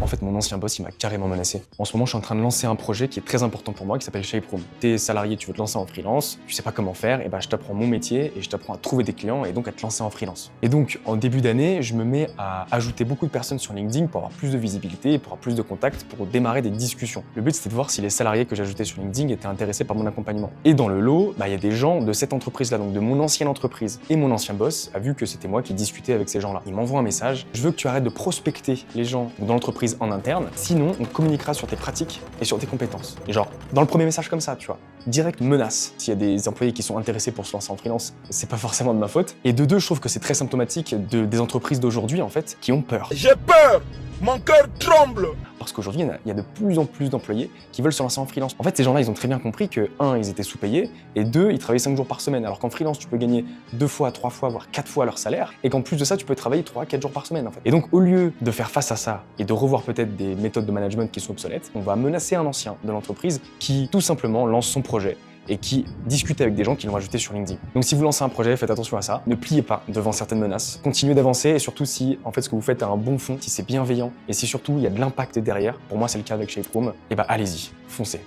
En fait, mon ancien boss, il m'a carrément menacé. En ce moment, je suis en train de lancer un projet qui est très important pour moi, qui s'appelle Shape Room. T'es salarié, tu veux te lancer en freelance, tu sais pas comment faire, et je t'apprends mon métier et je t'apprends à trouver des clients et donc à te lancer en freelance. Et donc, en début d'année, je me mets à ajouter beaucoup de personnes sur LinkedIn pour avoir plus de visibilité, pour avoir plus de contacts, pour démarrer des discussions. Le but, c'était de voir si les salariés que j'ajoutais sur LinkedIn étaient intéressés par mon accompagnement. Et dans le lot, il y a des gens de cette entreprise-là, donc de mon ancienne entreprise. Et mon ancien boss a vu que c'était moi qui discutais avec ces gens-là. Il m'envoie un message: je veux que tu arrêtes de prospecter les gens dans l'entreprise en interne, sinon on communiquera sur tes pratiques et sur tes compétences. Et genre, dans le premier message comme ça, tu vois, direct menace. S'il y a des employés qui sont intéressés pour se lancer en freelance, c'est pas forcément de ma faute. Et de deux, je trouve que c'est très symptomatique des entreprises d'aujourd'hui, en fait, qui ont peur. J'ai peur! Mon cœur tremble! Parce qu'aujourd'hui, il y a de plus en plus d'employés qui veulent se lancer en freelance. En fait, ces gens-là, ils ont très bien compris que, 1, ils étaient sous-payés, et 2, ils travaillaient 5 jours par semaine. Alors qu'en freelance, tu peux gagner 2 fois, 3 fois, voire 4 fois leur salaire, et qu'en plus de ça, tu peux travailler 3 à 4 jours par semaine, en fait. Et donc, au lieu de faire face à ça, et de revoir peut-être des méthodes de management qui sont obsolètes, on va menacer un ancien de l'entreprise qui, tout simplement, lance son projet et qui discute avec des gens qui l'ont ajouté sur LinkedIn. Donc si vous lancez un projet, faites attention à ça. Ne pliez pas devant certaines menaces. Continuez d'avancer et surtout si en fait ce que vous faites a un bon fond, si c'est bienveillant et si surtout il y a de l'impact derrière, pour moi c'est le cas avec Shape Room, et allez-y, foncez.